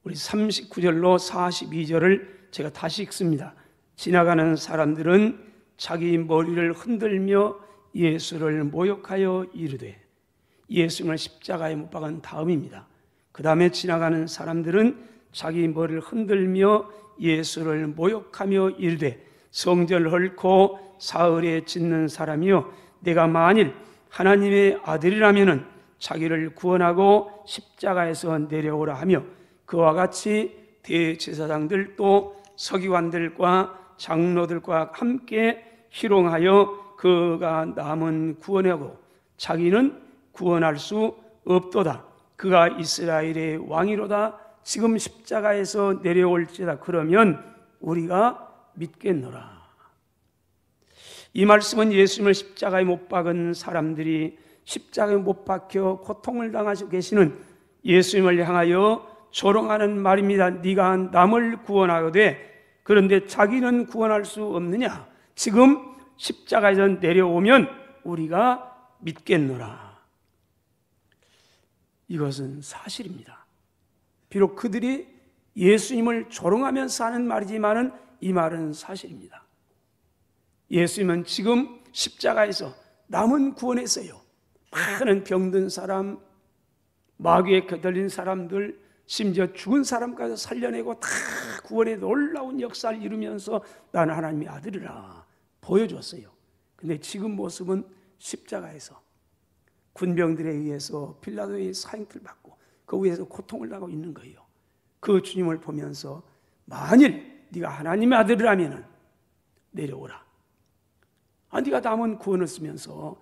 우리 39절로 42절을 제가 다시 읽습니다. 지나가는 사람들은 자기 머리를 흔들며 예수를 모욕하여 이르되, 예수님을 십자가에 못 박은 다음입니다. 그 다음에 지나가는 사람들은 자기 머리를 흔들며 예수를 모욕하며 이르되, 성전을 헐고 사흘에 짓는 사람이요, 내가 만일 하나님의 아들이라면은 자기를 구원하고 십자가에서 내려오라 하며, 그와 같이 대제사장들도 서기관들과 장로들과 함께 희롱하여 그가 남은 구원하고 자기는 구원할 수 없도다. 그가 이스라엘의 왕이로다. 지금 십자가에서 내려올지다. 그러면 우리가 믿겠노라. 이 말씀은 예수님을 십자가에 못 박은 사람들이 십자가에 못 박혀 고통을 당하시고 계시는 예수님을 향하여 조롱하는 말입니다. 네가 남을 구원하되 그런데 자기는 구원할 수 없느냐? 지금 십자가에서 내려오면 우리가 믿겠노라. 이것은 사실입니다. 비록 그들이 예수님을 조롱하면서 하는 말이지만은 이 말은 사실입니다. 예수님은 지금 십자가에서 남은 구원했어요. 많은 병든 사람, 마귀에 거들린 사람들, 심지어 죽은 사람까지 살려내고 다 구원의 놀라운 역사를 이루면서 나는 하나님의 아들이라 보여줬어요. 근데 지금 모습은 십자가에서 군병들에 의해서 빌라도의 사형틀 받고 그 위에서 고통을 당하고 있는 거예요. 그 주님을 보면서 만일 네가 하나님의 아들이라면 내려오라. 네가 남은 구원을 쓰면서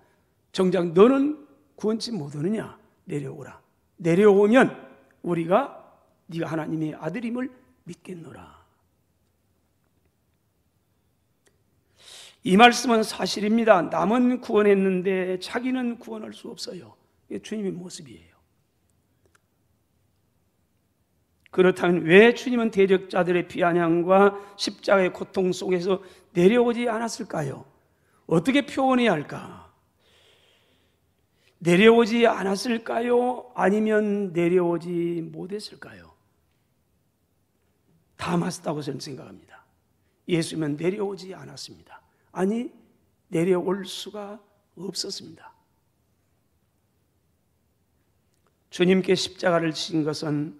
정작 너는 구원치 못하느냐? 내려오라. 내려오면 우리가 네가 하나님의 아들임을 믿겠노라. 이 말씀은 사실입니다. 남은 구원했는데 자기는 구원할 수 없어요. 이게 주님의 모습이에요. 그렇다면 왜 주님은 대적자들의 비아냥과 십자가의 고통 속에서 내려오지 않았을까요? 어떻게 표현해야 할까? 내려오지 않았을까요? 아니면 내려오지 못했을까요? 다 맞았다고 저는 생각합니다. 예수님은 내려오지 않았습니다. 아니, 내려올 수가 없었습니다. 주님께 십자가를 지신 것은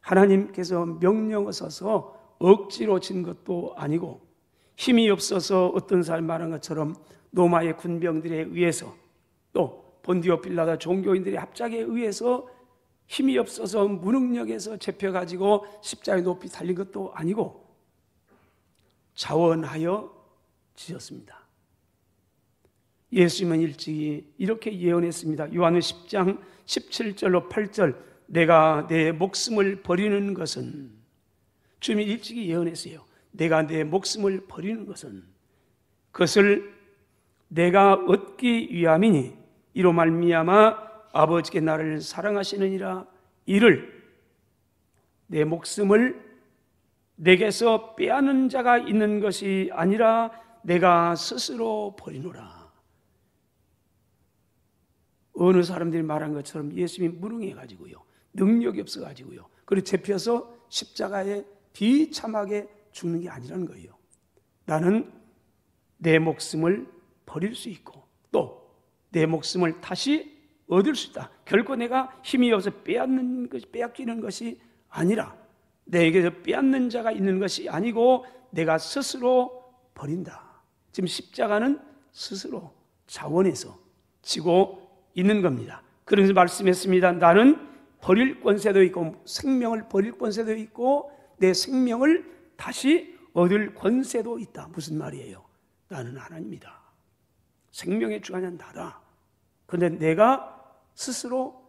하나님께서 명령하셔서 억지로 진 것도 아니고, 힘이 없어서 어떤 사람 말한 것처럼 로마의 군병들에 의해서, 또 본디오 빌라다 종교인들의 합작에 의해서 힘이 없어서 무능력에서 잡혀가지고 십자가에 높이 달린 것도 아니고 자원하여 지었습니다. 예수님은 일찍이 이렇게 예언했습니다. 요한의 10장 17절로 8절, 내가 내 목숨을 버리는 것은, 주님이 일찍이 예언했어요. 내가 내 목숨을 버리는 것은 그것을 내가 얻기 위함이니 이로 말미암아 아버지께 나를 사랑하시느니라. 이를 내 목숨을 내게서 빼앗는 자가 있는 것이 아니라 내가 스스로 버리노라. 어느 사람들이 말한 것처럼 예수님이 무능해가지고요, 능력이 없어가지고요, 그리고 잡혀서 십자가에 비참하게 죽는 게 아니라는 거예요. 나는 내 목숨을 버릴 수 있고 또 내 목숨을 다시 얻을 수 있다. 결코 내가 힘이 없어 빼앗기는 것이 아니라, 내게서 빼앗는 자가 있는 것이 아니고 내가 스스로 버린다. 지금 십자가는 스스로 자원해서 지고 있는 겁니다. 그래서 말씀했습니다. 나는 버릴 권세도 있고 생명을 버릴 권세도 있고 내 생명을 다시 얻을 권세도 있다. 무슨 말이에요? 나는 하나님이다. 생명의 주관은 나다. 그런데 내가 스스로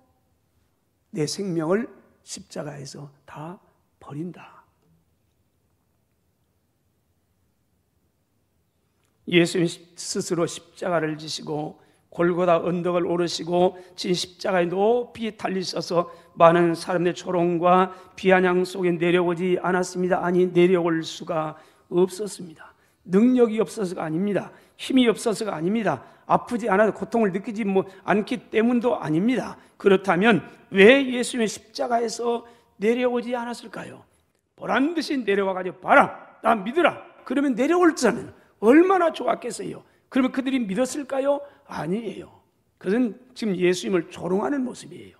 내 생명을 십자가에서 다 버린다. 예수님 스스로 십자가를 지시고 골고다 언덕을 오르시고 진 십자가에 높이 달리셔서 많은 사람들의 조롱과 비아냥 속에 내려오지 않았습니다. 아니, 내려올 수가 없었습니다. 능력이 없어서가 아닙니다. 힘이 없어서가 아닙니다. 아프지 않아도 고통을 느끼지 않기 때문도 아닙니다. 그렇다면 왜 예수님의 십자가에서 내려오지 않았을까요? 보란듯이 내려와가지고 봐라, 나 믿으라. 그러면 내려올 자면 얼마나 좋았겠어요. 그러면 그들이 믿었을까요? 아니에요. 그것은 지금 예수님을 조롱하는 모습이에요.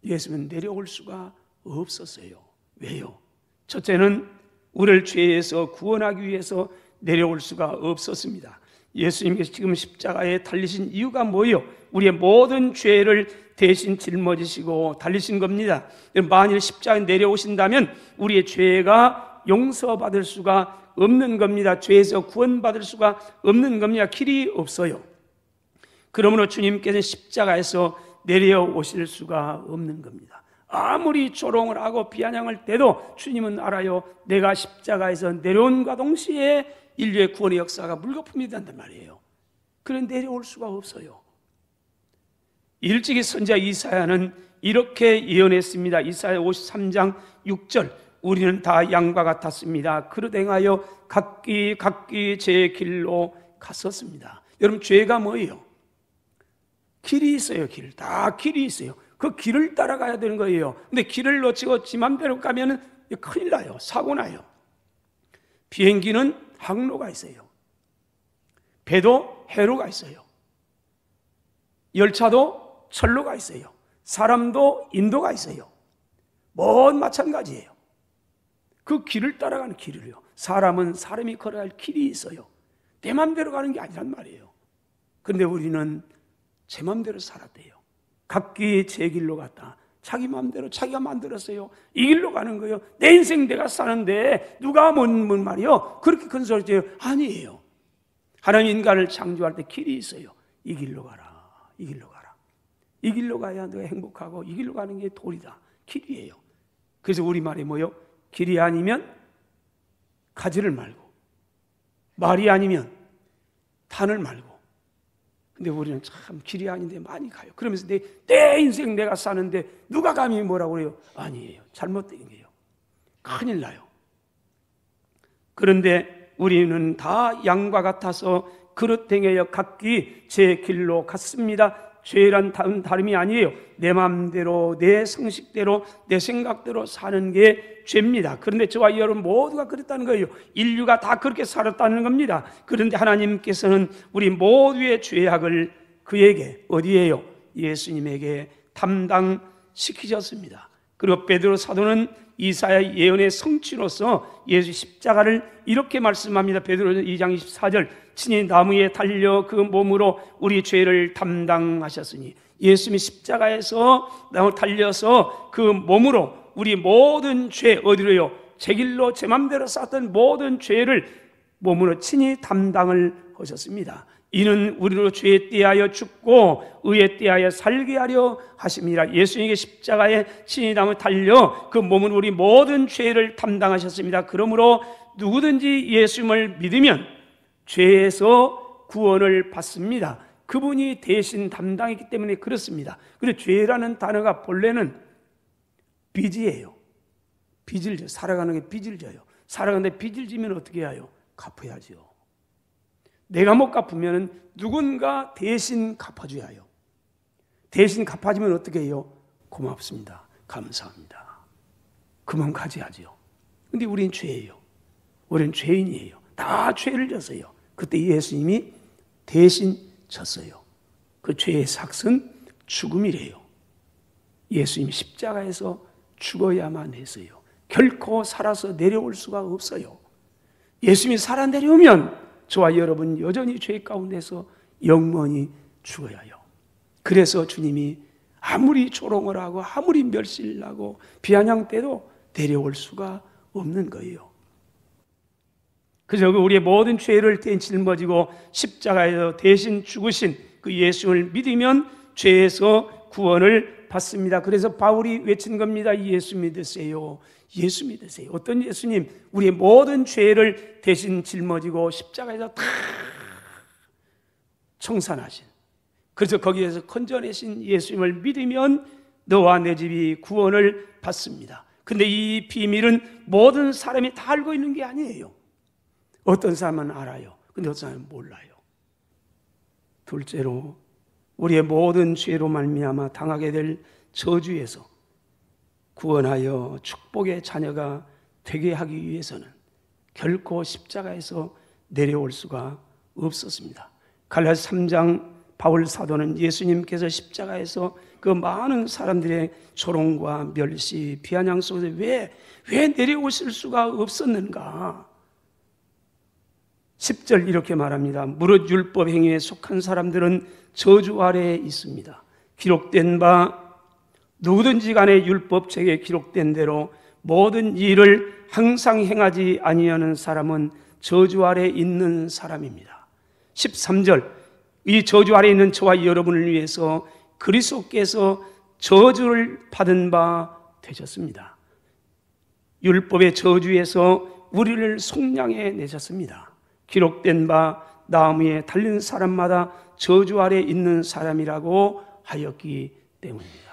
예수님은 내려올 수가 없었어요. 왜요? 첫째는 우리를 죄에서 구원하기 위해서 내려올 수가 없었습니다. 예수님께서 지금 십자가에 달리신 이유가 뭐예요? 우리의 모든 죄를 대신 짊어지시고 달리신 겁니다. 만일 십자가에 내려오신다면 우리의 죄가 용서받을 수가 없는 겁니다. 죄에서 구원받을 수가 없는 겁니다. 길이 없어요. 그러므로 주님께서는 십자가에서 내려오실 수가 없는 겁니다. 아무리 조롱을 하고 비아냥할 때도 주님은 알아요. 내가 십자가에서 내려온과 동시에 인류의 구원의 역사가 물거품이 된단 말이에요. 그런데 내려올 수가 없어요. 일찍이 선지자 이사야는 이렇게 예언했습니다. 이사야 53장 6절, 우리는 다 양과 같았습니다. 그릇 행하여 각기 제 길로 갔었습니다. 여러분, 죄가 뭐예요? 길이 있어요. 다 길이 있어요. 그 길을 따라가야 되는 거예요. 근데 길을 놓치고 지 맘대로 가면 큰일 나요. 사고 나요. 비행기는 항로가 있어요. 배도 해로가 있어요. 열차도 철로가 있어요. 사람도 인도가 있어요. 뭔 마찬가지예요. 그 길을 따라가는 길을요. 사람은 사람이 걸어야 할 길이 있어요. 내 맘대로 가는 게 아니란 말이에요. 그런데 우리는 제 맘대로 살았대요. 각기 제 길로 갔다. 자기 맘대로 자기가 만들었어요. 이 길로 가는 거예요. 내 인생 내가 사는데 누가 뭔 말이요? 그렇게 큰 소리죠. 아니에요. 하나님 인간을 창조할 때 길이 있어요. 이 길로 가라. 이 길로 가라. 이 길로 가야 너가 행복하고 이 길로 가는 게 도리다. 길이에요. 그래서 우리말이 뭐요? 길이 아니면 가지를 말고, 말이 아니면 단을 말고. 근데 우리는 참 길이 아닌데 많이 가요. 그러면서 내 인생 내가 사는데 누가 감히 뭐라고 그래요? 아니에요. 잘못된 게요. 큰일 나요. 그런데 우리는 다 양과 같아서 그릇 행하여 각기 제 길로 갔습니다. 죄란 다름이 아니에요. 내 마음대로, 내 상식대로, 내 생각대로 사는 게 죄입니다. 그런데 저와 여러분 모두가 그랬다는 거예요. 인류가 다 그렇게 살았다는 겁니다. 그런데 하나님께서는 우리 모두의 죄악을 그에게, 어디에요? 예수님에게 담당시키셨습니다. 그리고 베드로 사도는 이사야 예언의 성취로서 예수 십자가를 이렇게 말씀합니다. 베드로 2장 24절, 친히 나무에 달려 그 몸으로 우리 죄를 담당하셨으니, 예수님이 십자가에서 달려서 그 몸으로 우리 모든 죄, 어디로요? 제 길로 제 맘대로 쌓았던 모든 죄를 몸으로 친히 담당을 하셨습니다. 이는 우리로 죄에 대하여 죽고 의에 대하여 살게 하려 하심이라. 예수님께 십자가에 친히 달려 그 몸은 우리 모든 죄를 담당하셨습니다. 그러므로 누구든지 예수님을 믿으면 죄에서 구원을 받습니다. 그분이 대신 담당했기 때문에 그렇습니다. 그런데 죄라는 단어가 본래는 빚이에요. 빚을 져, 살아가는 게 빚을 져요. 살아가는데 빚을 지면 어떻게 해요? 갚아야죠. 내가 못 갚으면 누군가 대신 갚아줘야 해요. 대신 갚아주면 어떻게 해요? 고맙습니다. 감사합니다. 그만 가져야죠. 근데 우린 죄예요. 우린 죄인이에요. 다 죄를 졌어요. 그때 예수님이 대신 졌어요. 그 죄의 삭은 죽음이래요. 예수님이 십자가에서 죽어야만 했어요. 결코 살아서 내려올 수가 없어요. 예수님이 살아 내려오면 저와 여러분 여전히 죄 가운데서 영원히 죽어야 해요. 그래서 주님이 아무리 조롱을 하고 아무리 멸시를 하고 비아냥 때도 내려올 수가 없는 거예요. 그래서 우리의 모든 죄를 대신 짊어지고 십자가에서 대신 죽으신 그 예수를 믿으면 죄에서 구원을 받습니다. 그래서 바울이 외친 겁니다. 예수 믿으세요. 예수 믿으세요. 어떤 예수님? 우리의 모든 죄를 대신 짊어지고 십자가에서 다 청산하신, 그래서 거기에서 건져내신 예수님을 믿으면 너와 내 집이 구원을 받습니다. 근데 이 비밀은 모든 사람이 다 알고 있는 게 아니에요. 어떤 사람은 알아요. 근데 어떤 사람은 몰라요. 둘째로 우리의 모든 죄로 말미암아 당하게 될 저주에서 구원하여 축복의 자녀가 되게 하기 위해서는 결코 십자가에서 내려올 수가 없었습니다. 갈라디아서 3장 바울 사도는 예수님께서 십자가에서 그 많은 사람들의 조롱과 멸시, 비아냥 속에서 왜 내려오실 수가 없었는가? 10절 이렇게 말합니다. 무릇 율법 행위에 속한 사람들은 저주 아래에 있습니다. 기록된 바 누구든지 간에 율법책에 기록된 대로 모든 일을 항상 행하지 아니하는 사람은 저주 아래에 있는 사람입니다. 13절 이 저주 아래에 있는 저와 여러분을 위해서 그리스도께서 저주를 받은 바 되셨습니다. 율법의 저주에서 우리를 속량해 내셨습니다. 기록된 바 나무에 달린 사람마다 저주 아래에 있는 사람이라고 하였기 때문입니다.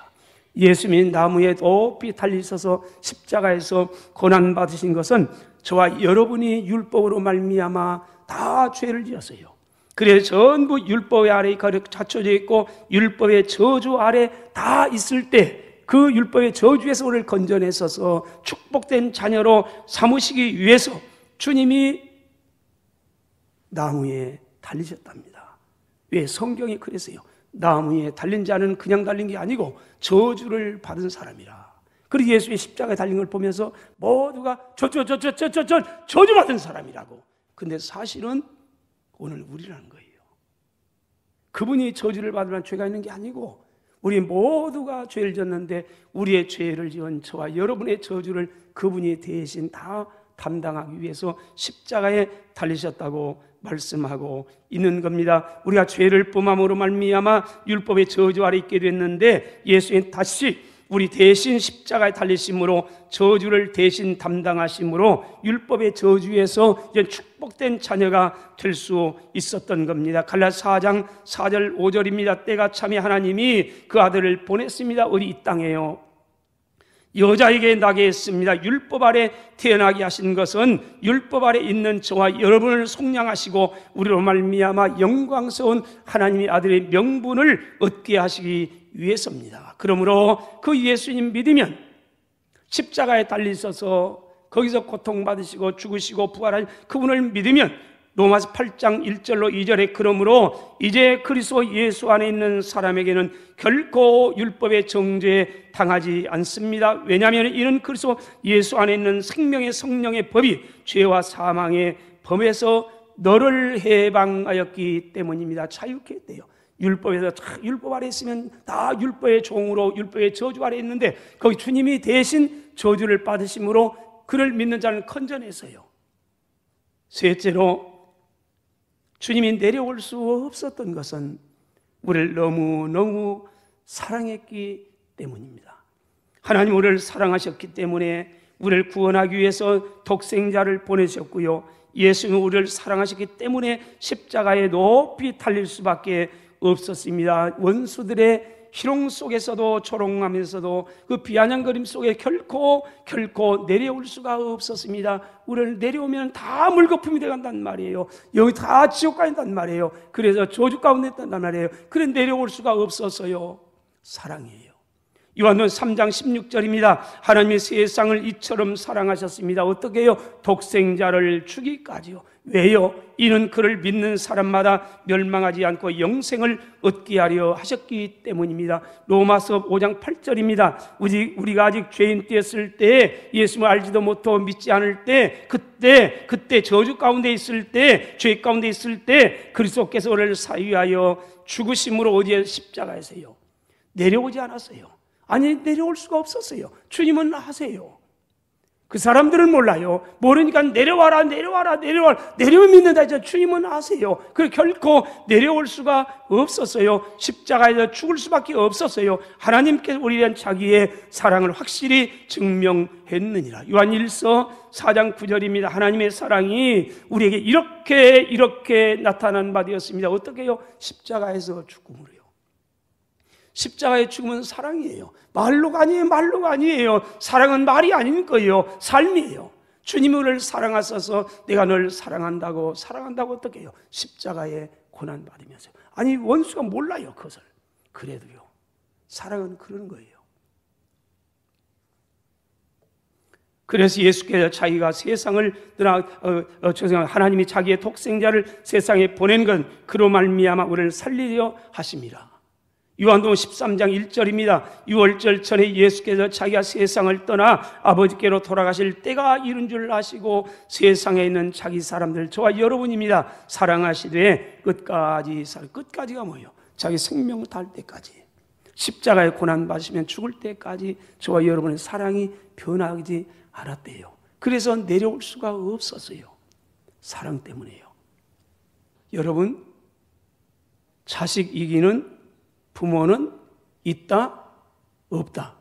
예수님이 나무에 높이 달리셔서 십자가에서 고난받으신 것은 저와 여러분이 율법으로 말미암아 다 죄를 지었어요. 그래서 전부 율법 아래에 갖춰져 있고 율법의 저주 아래 다 있을 때 그 율법의 저주에서 우리를 건져내셔서 축복된 자녀로 삼으시기 위해서 주님이 나무에 달리셨답니다. 왜? 성경이 그랬어요. 나무에 달린 자는 그냥 달린 게 아니고 저주를 받은 사람이라. 그리고 예수의 십자가에 달린 걸 보면서 모두가 저주받은 사람이라고. 근데 사실은 오늘 우리라는 거예요. 그분이 저주를 받으면 죄가 있는 게 아니고 우리 모두가 죄를 지었는데 우리의 죄를 지은 저와 여러분의 저주를 그분이 대신 다 담당하기 위해서 십자가에 달리셨다고 말씀하고 있는 겁니다. 우리가 죄를 범함으로 말미암아 율법의 저주 아래 있게 됐는데 예수님 다시 우리 대신 십자가에 달리심으로 저주를 대신 담당하심으로 율법의 저주에서 이제 축복된 자녀가 될 수 있었던 겁니다. 갈라디아서 4장 4절 5절입니다. 때가 참에 하나님이 그 아들을 보냈습니다. 어디 이 땅에요. 여자에게 나게 했습니다. 율법 아래 태어나게 하신 것은 율법 아래 있는 저와 여러분을 속량하시고 우리로 말미암아 영광스러운 하나님의 아들의 명분을 얻게 하시기 위해서입니다. 그러므로 그 예수님 믿으면 십자가에 달리셔서 거기서 고통받으시고 죽으시고 부활하신 그분을 믿으면 로마서 8장 1절로 2절에 그러므로 이제 그리스도 예수 안에 있는 사람에게는 결코 율법의 정죄에 당하지 않습니다. 왜냐하면 이는 그리스도 예수 안에 있는 생명의 성령의 법이 죄와 사망의 범에서 너를 해방하였기 때문입니다. 자유케 했대요. 율법에서 율법 아래 있으면 다 율법의 종으로 율법의 저주 아래 있는데 거기 주님이 대신 저주를 받으심으로 그를 믿는 자는 건져내서요. 셋째로 주님이 내려올 수 없었던 것은 우리를 너무너무 사랑했기 때문입니다. 하나님 우리를 사랑하셨기 때문에 우리를 구원하기 위해서 독생자를 보내셨고요. 예수님은 우리를 사랑하셨기 때문에 십자가에 높이 달릴 수밖에 없었습니다. 원수들의 희롱 속에서도 조롱하면서도 그 비아냥거림 속에 결코 내려올 수가 없었습니다. 우리를 내려오면 다 물거품이 되간단 말이에요. 여기 다 지옥 가인단 말이에요. 그래서 저주 가운데 있단 말이에요. 그래 내려올 수가 없었어요. 사랑이에요. 요한복음 3장 16절입니다. 하나님이 세상을 이처럼 사랑하셨습니다. 어떻게 해요? 독생자를 주기까지요. 왜요? 이는 그를 믿는 사람마다 멸망하지 않고 영생을 얻게 하려 하셨기 때문입니다. 로마서 5장 8절입니다. 우리가 아직 죄인 되었을 때, 예수를 알지도 못하고 믿지 않을 때, 그때 저주 가운데 있을 때, 죄 가운데 있을 때 그리스도께서 우리를 사유하여 죽으심으로 어디에 십자가에서요. 내려오지 않았어요. 아니 내려올 수가 없었어요. 주님은 하세요. 그 사람들은 몰라요. 모르니까 내려와라 내려오면 믿는다 했죠. 주님은 아세요. 그 결코 내려올 수가 없었어요. 십자가에서 죽을 수밖에 없었어요. 하나님께서 우리에 대한 자기의 사랑을 확실히 증명했느니라. 요한일서 4장 9절입니다. 하나님의 사랑이 우리에게 이렇게 나타난 바 되었습니다. 어떻게 해요? 십자가에서 죽음으로요. 십자가의 죽음은 사랑이에요. 말로가 아니에요. 사랑은 말이 아닌 거예요. 삶이에요. 주님이 우리를 사랑하셔서 내가 널 사랑한다고 어떻게 해요? 십자가에 고난받으면서. 아니 원수가 몰라요 그것을. 그래도요 사랑은 그런 거예요. 그래서 예수께서 자기가 하나님이 자기의 독생자를 세상에 보낸 건 그로 말미암아 우리를 살리려 하심이라. 요한복음 13장 1절입니다. 유월절 전에 예수께서 자기가 세상을 떠나 아버지께로 돌아가실 때가 이른 줄 아시고 세상에 있는 자기 사람들, 저와 여러분입니다, 사랑하시되 끝까지가 뭐예요? 자기 생명을 다할 때까지, 십자가의 고난 받으시면 죽을 때까지 저와 여러분의 사랑이 변하지 않았대요. 그래서 내려올 수가 없었어요. 사랑 때문에요. 여러분, 자식 이기는 부모는 있다? 없다?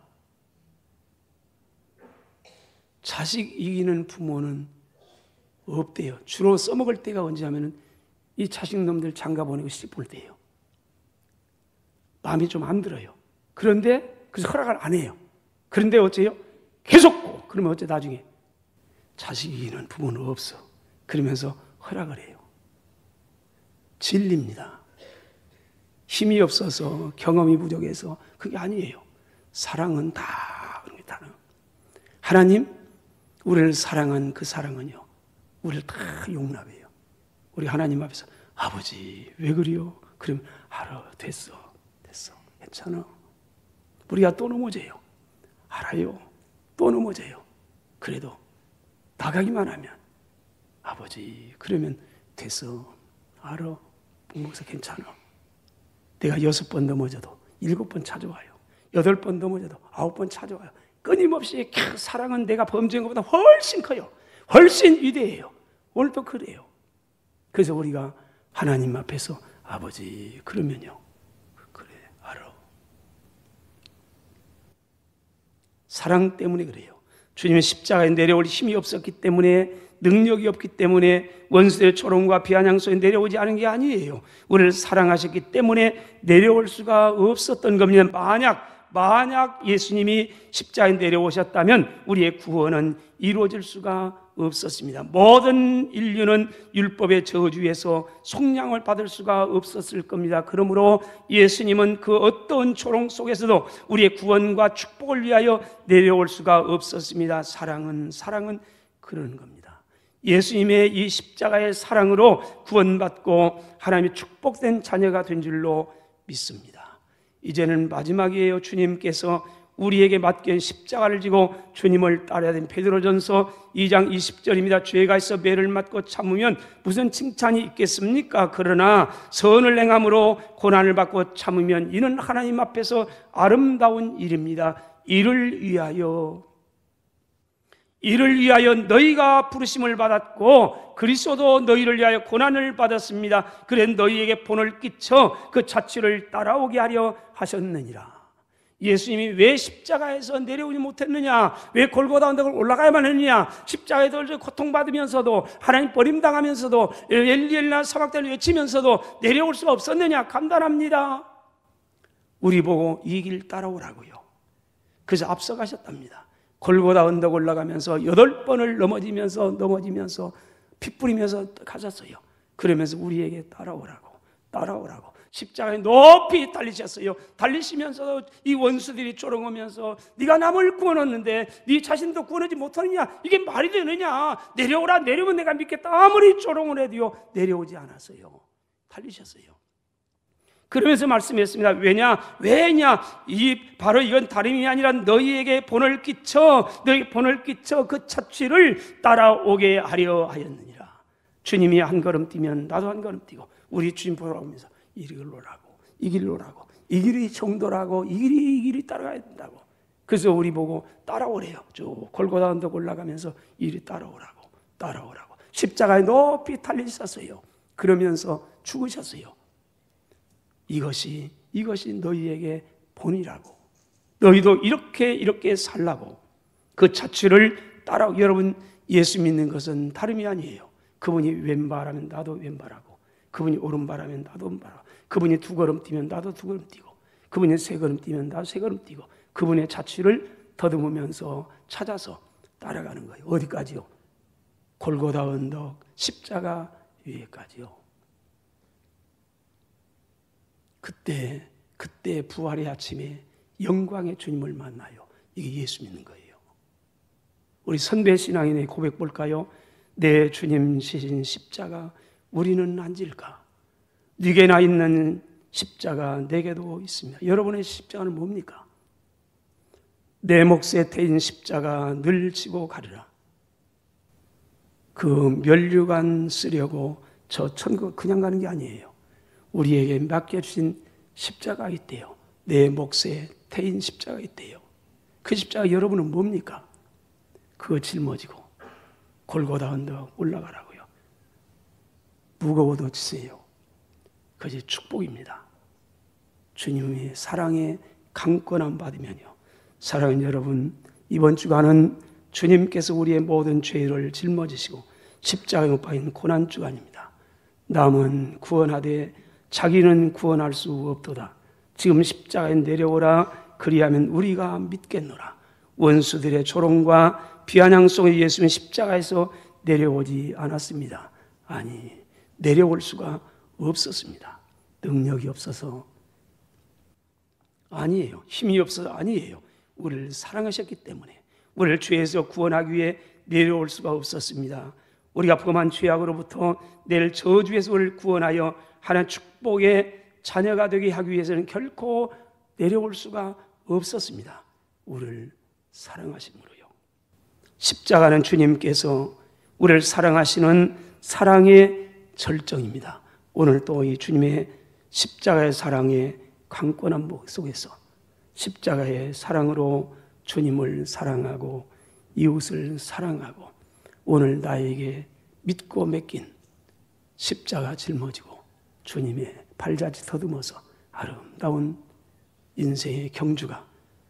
자식 이기는 부모는 없대요. 주로 써먹을 때가 언제 하면은 이 자식놈들 장가 보내고 싶을 때예요. 마음이 좀 안 들어요. 그런데 그래서 허락을 안 해요. 그런데 어째요? 계속 그러면 어째 나중에 자식 이기는 부모는 없어. 그러면서 허락을 해요. 진리입니다. 힘이 없어서, 경험이 부족해서 그게 아니에요. 사랑은 다 그럽니다. 하나님, 우리를 사랑한 그 사랑은요, 우리를 다 용납해요. 우리 하나님 앞에서 아버지 왜 그래요? 그러면 알아, 됐어, 괜찮아. 우리가 또 넘어져요. 알아요, 또 넘어져요. 그래도 나가기만 하면 아버지, 그러면 됐어, 알아, 목사 괜찮아. 내가 6번 넘어져도 7번 찾아와요. 8번 넘어져도 9번 찾아와요. 끊임없이 사랑은 내가 범죄한 것보다 훨씬 커요. 훨씬 위대해요. 오늘도 그래요. 그래서 우리가 하나님 앞에서 아버지, 그러면요, 그래, 알아. 사랑 때문에 그래요. 주님은 십자가에 내려올 힘이 없었기 때문에, 능력이 없기 때문에 원수의 조롱과 비아냥 속에 내려오지 않은 게 아니에요. 우리를 사랑하셨기 때문에 내려올 수가 없었던 겁니다. 만약 예수님이 십자가에 내려오셨다면 우리의 구원은 이루어질 수가 없었습니다. 모든 인류는 율법의 저주에서 속량을 받을 수가 없었을 겁니다. 그러므로 예수님은 그 어떤 조롱 속에서도 우리의 구원과 축복을 위하여 내려올 수가 없었습니다. 사랑은 그런 겁니다. 예수님의 이 십자가의 사랑으로 구원받고 하나님의 축복된 자녀가 된 줄로 믿습니다. 이제는 마지막이에요. 주님께서 우리에게 맡긴 십자가를 지고 주님을 따라야 되는 베드로전서 2장 20절입니다. 죄가 있어 매를 맞고 참으면 무슨 칭찬이 있겠습니까? 그러나 선을 행함으로 고난을 받고 참으면 이는 하나님 앞에서 아름다운 일입니다. 이를 위하여 너희가 부르심을 받았고 그리스도도 너희를 위하여 고난을 받았습니다. 그래 너희에게 본을 끼쳐 그 자취를 따라오게 하려 하셨느니라. 예수님이 왜 십자가에서 내려오지 못했느냐? 왜 골고다 언덕을 올라가야만 했느냐? 십자가에서 고통받으면서도, 하나님 버림당하면서도, 엘리엘라 사막들을 외치면서도 내려올 수가 없었느냐? 간단합니다. 우리 보고 이 길 따라오라고요. 그래서 앞서가셨답니다. 골고다 언덕 올라가면서 8번을 넘어지면서 피 뿌리면서 가셨어요. 그러면서 우리에게 따라오라고 십자가에 높이 달리셨어요. 달리시면서도 이 원수들이 조롱하면서 네가 남을 구원했는데 네 자신도 구원하지 못하느냐? 이게 말이 되느냐? 내려오면 내가 믿겠다. 아무리 조롱을 해도요, 내려오지 않았어요. 달리셨어요. 그러면서 말씀했습니다. 왜냐? 바로 이건 다름이 아니라 너희에게 본을 끼쳐 그 자취를 따라오게 하려 하였느니라. 주님이 한 걸음 뛰면 나도 한 걸음 뛰고, 우리 주님 보러 오면서 이 길로라고, 이 길이 정도라고, 이 길이 따라가야 된다고. 그래서 우리 보고 따라오래요. 쭉 골고다 언덕 올라가면서 이 길이 따라오라고. 십자가에 높이 달리셨어요. 그러면서 죽으셨어요. 이것이 너희에게 본이라고. 너희도 이렇게 살라고. 그 자취를 따라. 여러분, 예수 믿는 것은 다름이 아니에요. 그분이 왼발하면 나도 왼발하고, 그분이 오른발하면 나도 오른발하고, 그분이 2걸음 뛰면 나도 2걸음 뛰고, 그분이 3걸음 뛰면 나도 3걸음 뛰고, 그분의 자취를 더듬으면서 찾아서 따라가는 거예요. 어디까지요? 골고다 언덕 십자가 위에까지요. 그때 부활의 아침에 영광의 주님을 만나요. 이게 예수 믿는 거예요. 우리 선배 신앙인의 고백 볼까요? 내 주님 지신 십자가 우리는 안 질까? 네게나 있는 십자가 내게도 있습니다. 여러분의 십자가는 뭡니까? 내 몫에 태인 십자가 늘 지고 가리라. 그 면류관 쓰려고 저 천국 그냥 가는 게 아니에요. 우리에게 맡겨주신 십자가 있대요. 내 몫에 태인 십자가 있대요. 그 십자가 여러분은 뭡니까? 그거 짊어지고 골고다 언덕 올라가라고요. 무거워도 지세요. 그것이 축복입니다. 주님의 사랑에 강권함 받으면요. 사랑하는 여러분, 이번 주간은 주님께서 우리의 모든 죄를 짊어지시고 십자가에 못 박힌 고난 주간입니다. 남은 구원하되 자기는 구원할 수 없도다. 지금 십자가에 내려오라. 그리하면 우리가 믿겠노라. 원수들의 조롱과 비아냥 속에 예수님은 십자가에서 내려오지 않았습니다. 아니, 내려올 수가 없었습니다. 능력이 없어서 아니에요. 힘이 없어서 아니에요. 우리를 사랑하셨기 때문에, 우리를 죄에서 구원하기 위해 내려올 수가 없었습니다. 우리가 범한 죄악으로부터 내일 저주에서 우리를 구원하여 하나님 축복의 자녀가 되게 하기 위해서는 결코 내려올 수가 없었습니다. 우리를 사랑하심으로요. 십자가는 주님께서 우리를 사랑하시는 사랑의 절정입니다. 오늘 또 이 주님의 십자가의 사랑의 강권한 목 속에서 십자가의 사랑으로 주님을 사랑하고 이웃을 사랑하고 오늘 나에게 믿고 맡긴 십자가 짊어지고 주님의 발자취 더듬어서 아름다운 인생의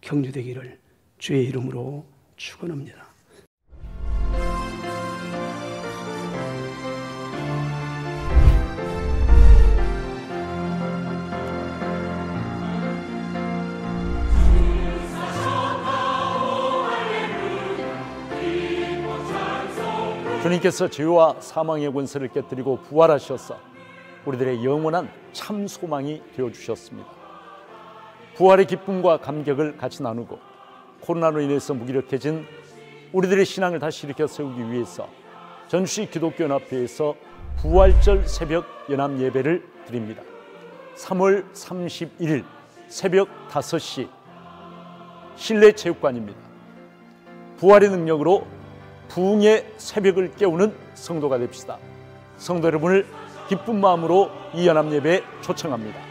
경주되기를 주의 이름으로 축원합니다. 주님께서 죄와 사망의 권세를 깨뜨리고 부활하셔서 우리들의 영원한 참 소망이 되어주셨습니다. 부활의 기쁨과 감격을 같이 나누고 코로나로 인해서 무기력해진 우리들의 신앙을 다시 일으켜 세우기 위해서 전주시 기독교연합회에서 부활절 새벽 연합 예배를 드립니다. 3월 31일 새벽 5시 실내 체육관입니다. 부활의 능력으로 부흥의 새벽을 깨우는 성도가 됩시다. 성도 여러분을 기쁜 마음으로 이 연합 예배에 초청합니다.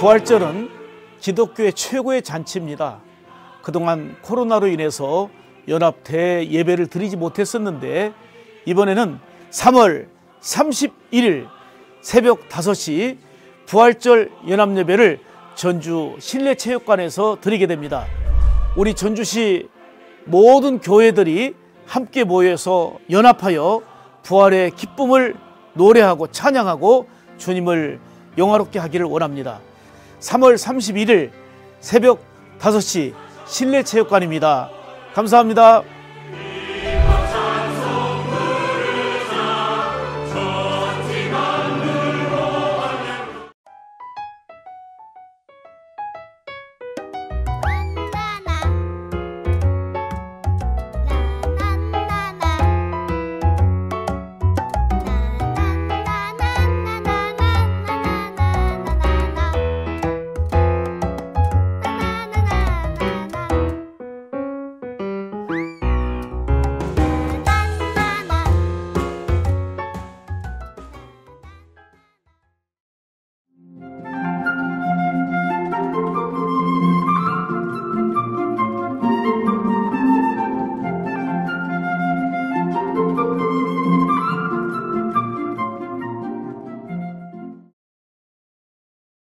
부활절은 기독교의 최고의 잔치입니다. 그동안 코로나로 인해서 연합 대예배를 드리지 못했었는데 이번에는 3월 31일 새벽 5시 부활절 연합예배를 전주 실내체육관에서 드리게 됩니다. 우리 전주시 모든 교회들이 함께 모여서 연합하여 부활의 기쁨을 노래하고 찬양하고 주님을 영화롭게 하기를 원합니다. 3월 31일 새벽 5시 실내체육관입니다. 감사합니다.